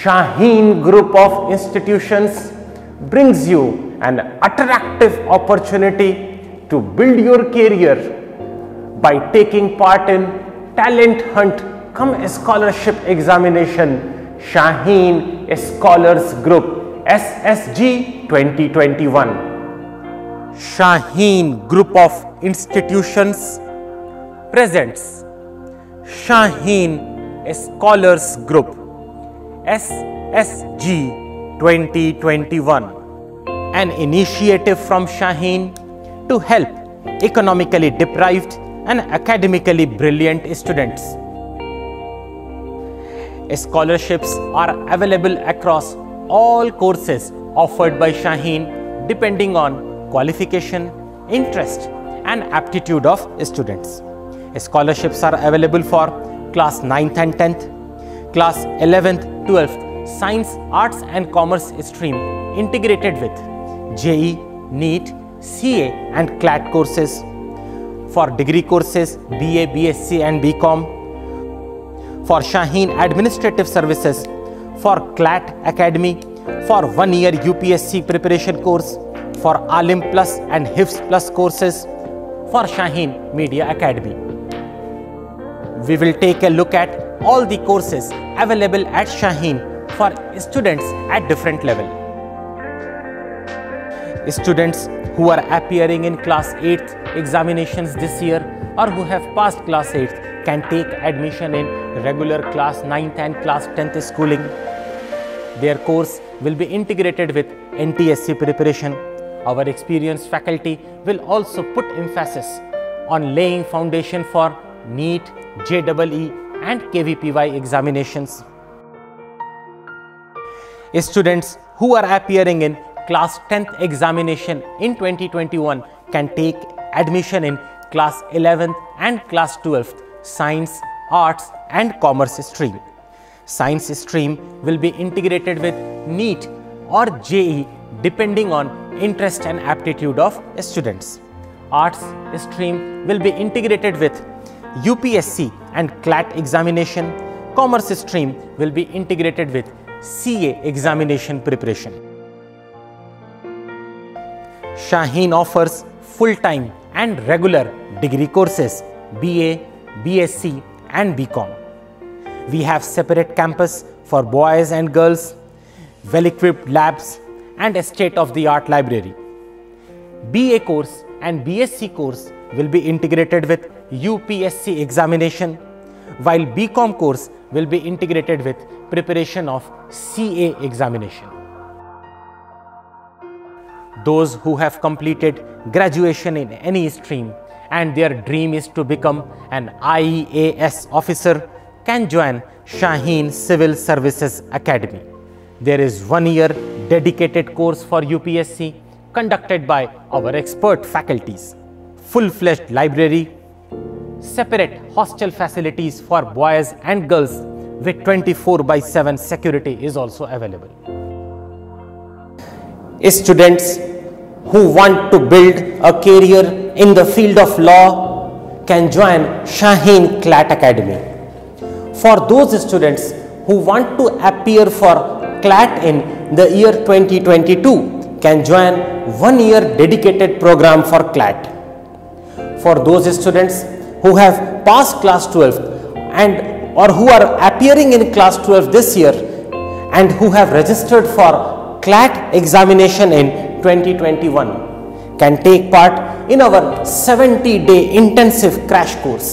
Shaheen Group of Institutions brings you an attractive opportunity to build your career by taking part in Talent Hunt cum Scholarship Examination Shaheen Scholars Group SSG 2021. Shaheen Group of Institutions presents Shaheen Scholars Group SSG 2021, an initiative from Shaheen to help economically deprived and academically brilliant students. Scholarships are available across all courses offered by Shaheen depending on qualification, interest and aptitude of students. Scholarships are available for class 9th and 10th, class 11th, 12th, Science, Arts and Commerce stream integrated with JEE, NEET, CA and CLAT courses. For degree courses BA, BSc and BCom. For Shaheen Administrative Services, for CLAT Academy, for 1 year UPSC preparation course, for Alim Plus and Hifz Plus courses, for Shaheen Media Academy. We will take a look at all the courses available at Shaheen for students at different level. Students who are appearing in class 8th examinations this year or who have passed class 8th can take admission in regular class 9th and class 10th schooling. Their course will be integrated with NTSC preparation. Our experienced faculty will also put emphasis on laying foundation for NEET, JEE and KVPY examinations. Students who are appearing in class 10th examination in 2021 can take admission in class 11th and class 12th Science, Arts and Commerce stream. Science stream will be integrated with NEET or JEE depending on interest and aptitude of students. Arts stream will be integrated with UPSC and CLAT examination. Commerce stream will be integrated with CA examination preparation. Shaheen offers full-time and regular degree courses BA, BSc and BCom. We have separate campus for boys and girls, well-equipped labs and a state-of-the-art library. BA course and BSc course will be integrated with UPSC examination, while BCom course will be integrated with preparation of CA examination. Those who have completed graduation in any stream and their dream is to become an IAS officer can join Shaheen Civil Services Academy. There is 1 year dedicated course for UPSC conducted by our expert faculties. Full-fledged library, separate hostel facilities for boys and girls with 24/7 security is also available. Students who want to build a career in the field of law can join Shaheen CLAT Academy. For those students who want to appear for CLAT in the year 2022 can join 1 year dedicated program for CLAT. For those students who have passed class 12 and or who are appearing in class 12 this year and who have registered for CLAT examination in 2021 can take part in our 70-day intensive crash course.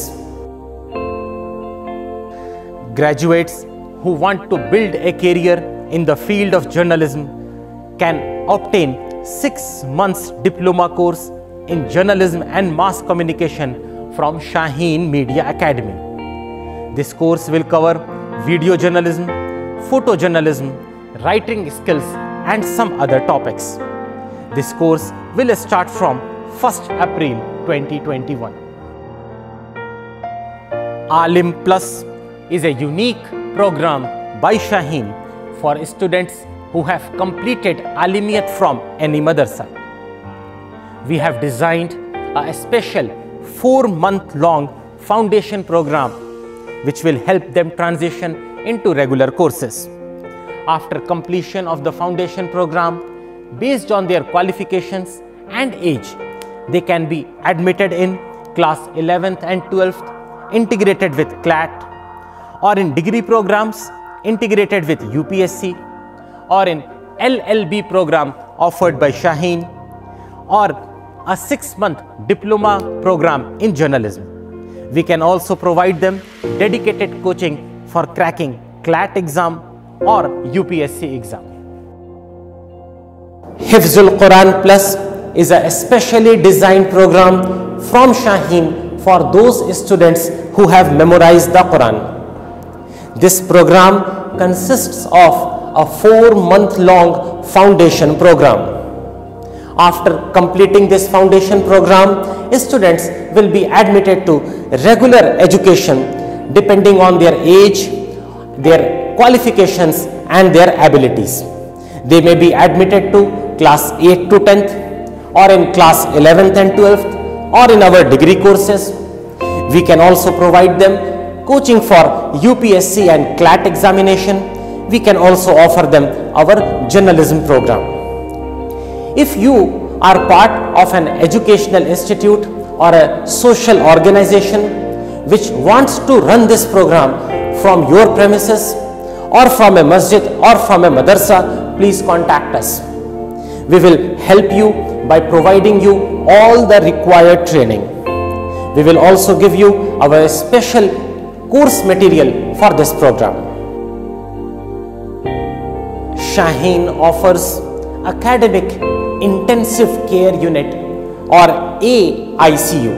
Graduates who want to build a career in the field of journalism can obtain 6 months diploma course in journalism and mass communication from Shaheen Media Academy. This course will cover video journalism, photojournalism, writing skills and some other topics. This course will start from 1st April 2021. Alim Plus is a unique program by Shaheen for students who have completed Alimiyat from any madrasa. We have designed a special 4-month-long foundation program which will help them transition into regular courses. after completion of the foundation program, based on their qualifications and age, they can be admitted in class 11th and 12th integrated with CLAT, or in degree programs integrated with UPSC, or in LLB program offered by Shaheen, or a 6-month diploma program in journalism. We can also provide them dedicated coaching for cracking CLAT exam or UPSC exam. Hifzul Quran Plus is a specially designed program from Shaheen for those students who have memorized the Quran. This program consists of a 4-month-long foundation program. After completing this foundation program, students will be admitted to regular education depending on their age, their qualifications and their abilities. They may be admitted to class 8 to 10th, or in class 11th and 12th, or in our degree courses. We can also provide them coaching for UPSC and CLAT examination. We can also offer them our journalism program. If you are part of an educational institute or a social organization which wants to run this program from your premises or from a masjid or from a madrasa, please contact us. We will help you by providing you all the required training. We will also give you our special course material for this program. Shaheen offers Academic Intensive Care Unit or AICU.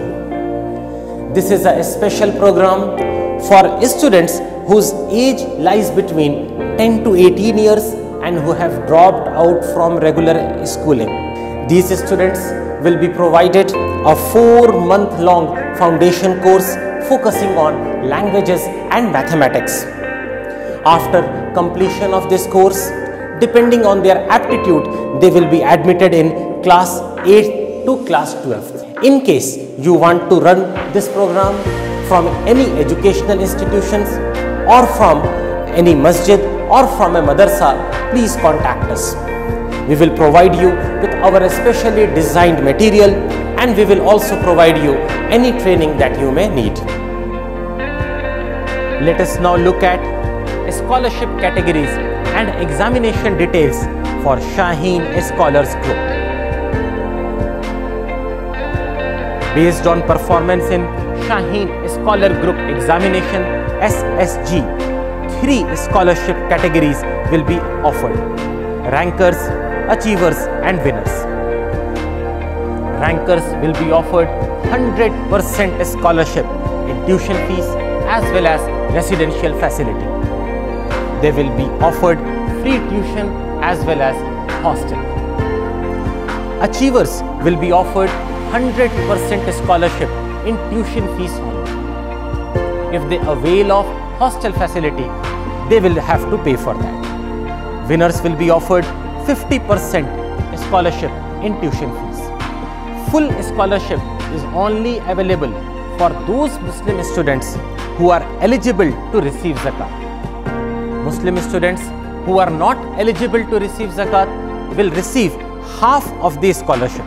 This is a special program for students whose age lies between 10 to 18 years and who have dropped out from regular schooling. These students will be provided a 4-month-long foundation course focusing on languages and mathematics. After completion of this course, depending on their aptitude, they will be admitted in class 8 to class 12. In case you want to run this program from any educational institutions or from any masjid or from a madrasa, please contact us. We will provide you with our specially designed material, and we will also provide you any training that you may need. Let us now look at scholarship categories and examination details for Shaheen Scholars Group. Based on performance in Shaheen Scholar Group Examination SSG, 3 scholarship categories will be offered: Rankers, Achievers and Winners. Rankers will be offered 100% scholarship in tuition fees as well as residential facility. They will be offered free tuition as well as hostel. Achievers will be offered 100% scholarship in tuition fees only. If they avail of hostel facility, they will have to pay for that. Winners will be offered 50% scholarship in tuition fees. Full scholarship is only available for those Muslim students who are eligible to receive zakat. Muslim students who are not eligible to receive zakat will receive half of the scholarship,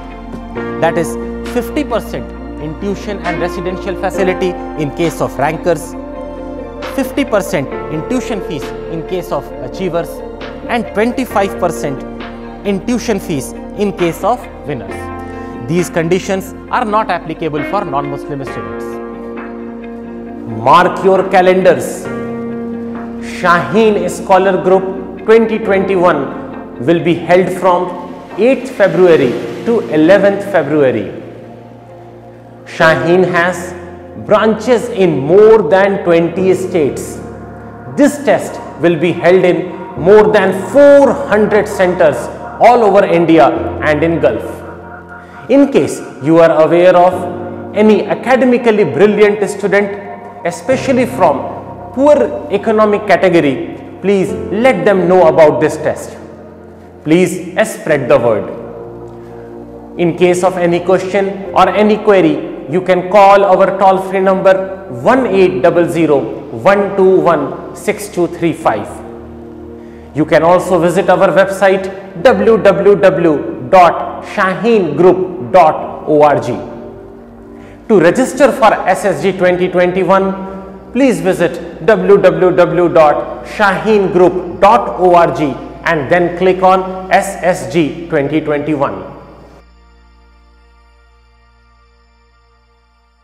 that is 50% in tuition and residential facility in case of rankers, 50% in tuition fees in case of achievers, and 25% in tuition fees in case of winners. These conditions are not applicable for non-Muslim students. Mark your calendars. Shaheen Scholar Group 2021 will be held from 8th February to 11th February. Shaheen has branches in more than 20 states. This test will be held in more than 400 centers all over India and in Gulf. In case you are aware of any academically brilliant student, especially from poor economic category, please let them know about this test. Please spread the word. In case of any question or any query, you can call our toll-free number 1800-121-6235. You can also visit our website www.shaheengroup.org. To register for SSG 2021, please visit www.shaheengroup.org and then click on SSG 2021.